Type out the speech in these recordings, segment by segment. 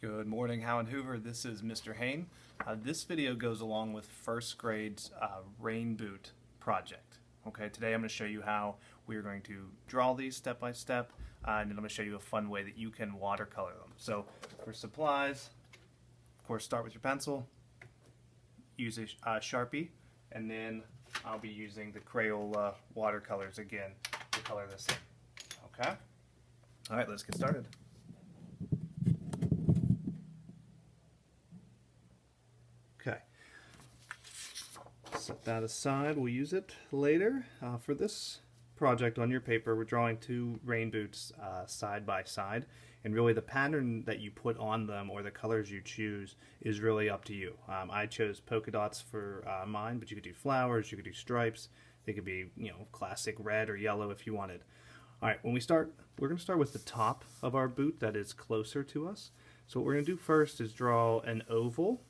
Good morning, Howard Hoover. This is Mr. Hain. This video goes along with first grade's rain boot project. Okay, today I'm going to show you how we're going to draw these step by step, and then I'm going to show you a fun way that you can watercolor them. So for supplies, of course, start with your pencil, use a Sharpie, and then I'll be using the Crayola watercolors again to color this in. Okay? All right, let's get started. Okay, set that aside. We'll use it later. For this project on your paper, we're drawing two rain boots side by side, and really the pattern that you put on them or the colors you choose is really up to you. I chose polka dots for mine, but you could do flowers, you could do stripes. They could be, classic red or yellow if you wanted. All right, when we start, we're going to start with the top of our boot that is closer to us. So what we're going to do first is draw an oval.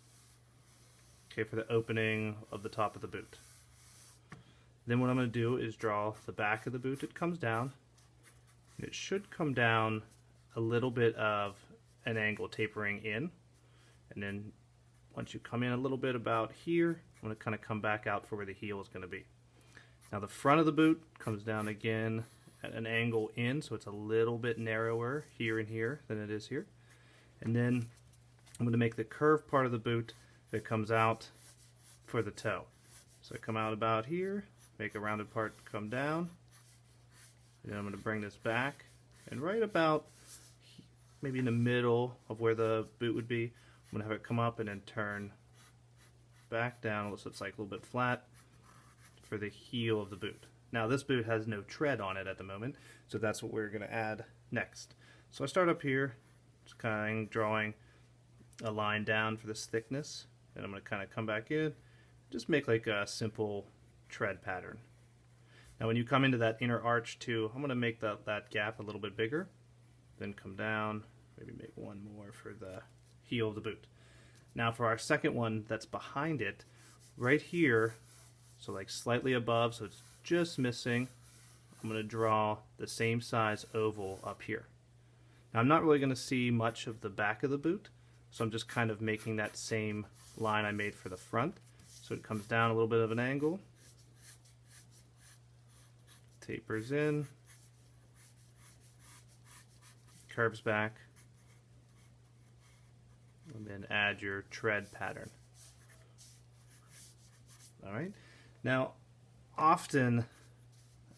Okay, for the opening of the top of the boot. Then what I'm going to do is draw the back of the boot. It comes down. It should come down a little bit of an angle tapering in. And then once you come in a little bit about here, I'm going to kind of come back out for where the heel is going to be. Now the front of the boot comes down again at an angle in, so it's a little bit narrower here and here than it is here. And then I'm going to make the curved part of the boot that comes out for the toe. So I come out about here, make a rounded part come down, and then I'm going to bring this back, and right about maybe in the middle of where the boot would be, I'm going to have it come up and then turn back down so it's like a little bit flat for the heel of the boot. Now this boot has no tread on it at the moment, so that's what we're going to add next. So I start up here, just kind of drawing a line down for this thickness. And I'm going to kind of come back in, just make like a simple tread pattern. Now when you come into that inner arch too, I'm going to make that gap a little bit bigger, then come down, maybe make one more for the heel of the boot. Now for our second one that's behind it, right here, so like slightly above, so it's just missing, I'm going to draw the same size oval up here. Now I'm not really going to see much of the back of the boot, so I'm just kind of making that same line I made for the front. So it comes down a little bit of an angle, tapers in, curves back, and then add your tread pattern. Alright, now often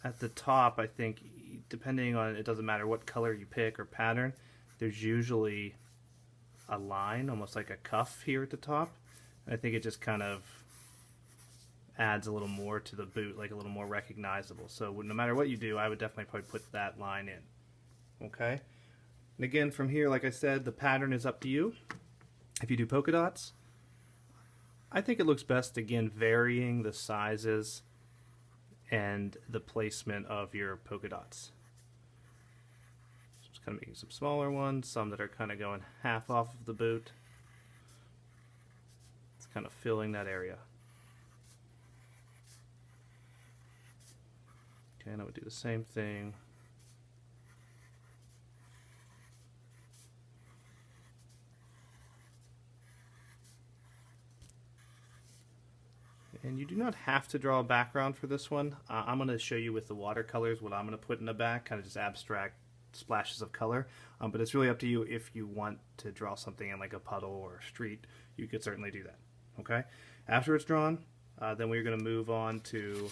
at the top, I think, depending on, it doesn't matter what color you pick or pattern, there's usually a line, almost like a cuff here at the top. I think it just kind of adds a little more to the boot, like a little more recognizable. So no matter what you do, I would definitely probably put that line in. Okay? And again, from here, like I said, the pattern is up to you. If you do polka dots, I think it looks best, again, varying the sizes and the placement of your polka dots. Just kind of making some smaller ones, some that are kind of going half off of the boot. Kind of filling that area. Okay, and I would do the same thing. And you do not have to draw a background for this one. I'm going to show you with the watercolors what I'm going to put in the back, kind of just abstract splashes of color. But it's really up to you. If you want to draw something in like a puddle or a street, you could certainly do that. Okay, after it's drawn, then we're going to move on to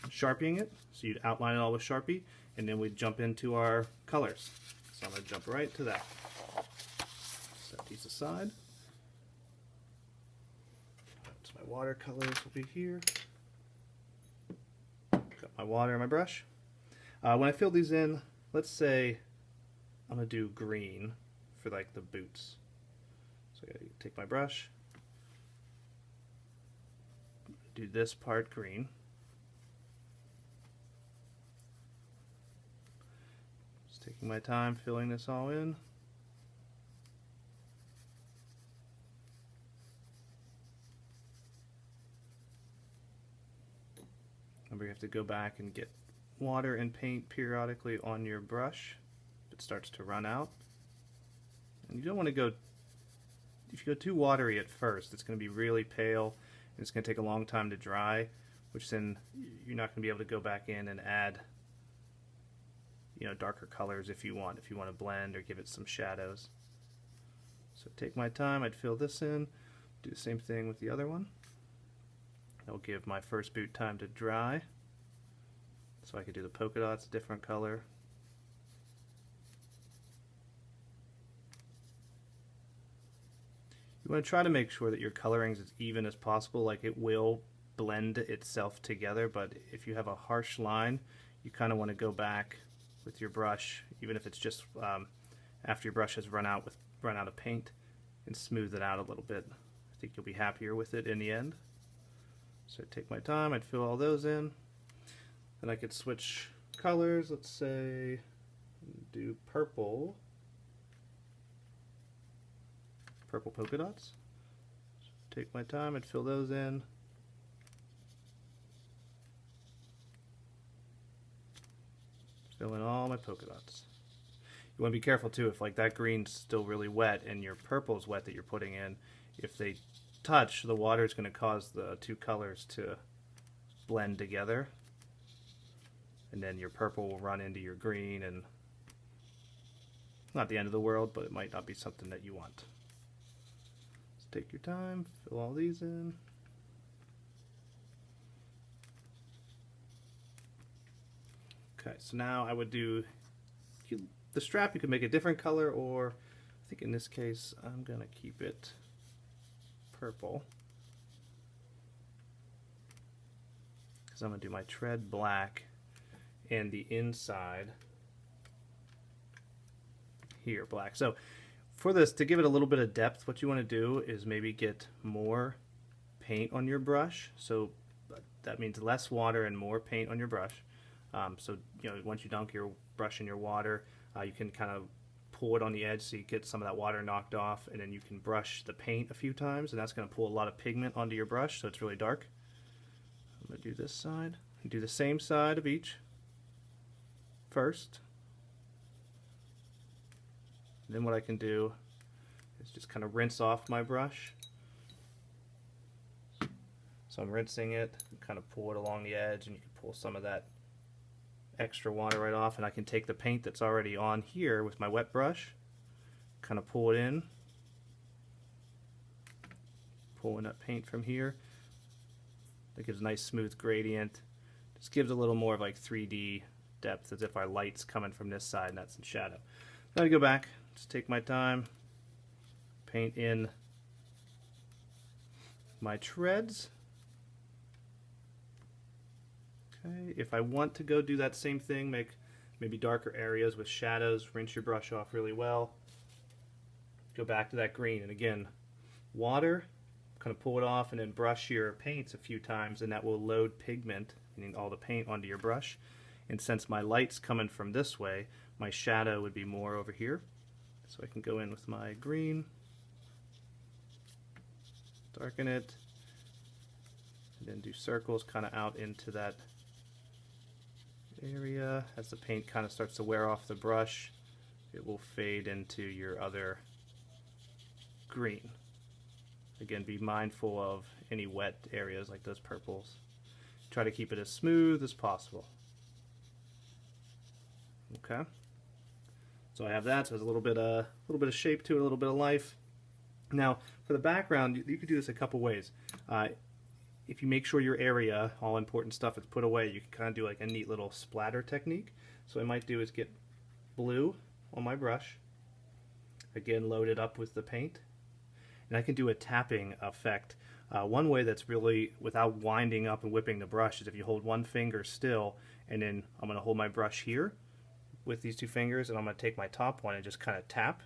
Sharpieing it. So you'd outline it all with Sharpie, and then we'd jump into our colors. So I'm going to jump right to that. Set these aside. So my watercolors will be here. Got my water and my brush. When I fill these in, let's say I'm going to do green for like the boots. So I gotta take my brush, do this part green. Just taking my time filling this all in. Remember, you have to go back and get water and paint periodically on your brush if it starts to run out. And you don't want to go, if you go too watery at first, it's going to be really pale and it's going to take a long time to dry, which then you're not going to be able to go back in and add, you know, darker colors if you want to blend or give it some shadows. So take my time, I'd fill this in, do the same thing with the other one. I'll give my first boot time to dry, so I could do the polka dots a different color. You want to try to make sure that your coloring is as even as possible, like it will blend itself together, but if you have a harsh line, you kind of want to go back with your brush, even if it's just after your brush has run out of paint, and smooth it out a little bit. I think you'll be happier with it in the end. So I'd take my time, I'd fill all those in. Then I could switch colors, let's say do purple polka dots. Take my time, I'd fill those in. Fill in all my polka dots. You want to be careful too, if like that green's still really wet and your purple's wet that you're putting in, if they touch, the water is going to cause the two colors to blend together, and then your purple will run into your green, and not the end of the world, but it might not be something that you want. So take your time, fill all these in. Okay, so now I would do the strap. You could make a different color, or I think in this case I'm going to keep it purple, because I'm going to do my tread black and the inside here black. So for this, to give it a little bit of depth, what you want to do is maybe get more paint on your brush. So that means less water and more paint on your brush. So you know, once you dunk your brush in your water, you can kind of pull it on the edge so you get some of that water knocked off, and then you can brush the paint a few times, and that's going to pull a lot of pigment onto your brush, so it's really dark. I'm going to do this side and do the same side of each first. And then what I can do is just kind of rinse off my brush. So I'm rinsing it, kind of pull it along the edge, and you can pull some of that extra water right off, and I can take the paint that's already on here with my wet brush, kind of pull it in, pulling that paint from here. That gives a nice smooth gradient. Just gives a little more of like 3D depth, as if our light's coming from this side and that's in shadow. Then I go back, just take my time, paint in my treads. Okay, if I want to go do that same thing, make maybe darker areas with shadows, rinse your brush off really well. Go back to that green, and again, water, kind of pull it off, and then brush your paints a few times, and that will load pigment, meaning all the paint, onto your brush. And since my light's coming from this way, my shadow would be more over here. So I can go in with my green, darken it, and then do circles kind of out into that area. As the paint kind of starts to wear off the brush, it will fade into your other green. Again, be mindful of any wet areas like those purples. Try to keep it as smooth as possible. Okay, so I have that. So there's a little bit of shape to it, a little bit of life. Now, for the background, you could do this a couple ways. If you make sure your area, all important stuff, is put away, you can kind of do like a neat little splatter technique. So what I might do is get blue on my brush, again load it up with the paint, and I can do a tapping effect. One way that's really without winding up and whipping the brush is if you hold one finger still, and then I'm going to hold my brush here with these two fingers, and I'm going to take my top one and just kind of tap.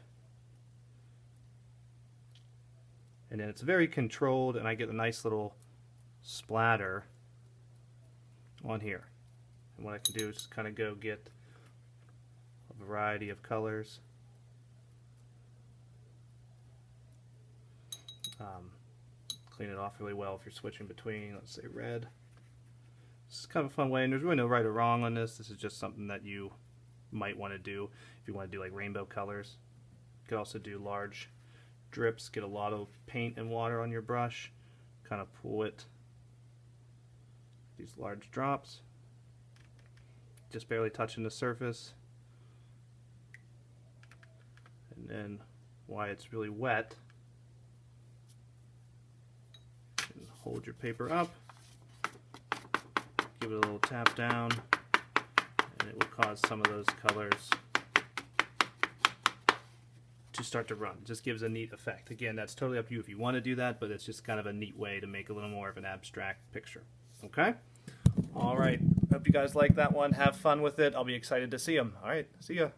And then it's very controlled, and I get a nice little splatter on here. And what I can do is just kind of go get a variety of colors. Clean it off really well if you're switching between, let's say, red. This is kind of a fun way, and there's really no right or wrong on this. This is just something that you might want to do if you want to do like rainbow colors. could also do large drips, get a lot of paint and water on your brush, kind of pull it, these large drops, just barely touching the surface. And then while it's really wet, you hold your paper up, give it a little tap down, and it will cause some of those colors to start to run. It just gives a neat effect. Again, that's totally up to you if you want to do that, but it's just kind of a neat way to make a little more of an abstract picture. Okay? All right. Hope you guys like that one. Have fun with it. I'll be excited to see them. All right. See ya.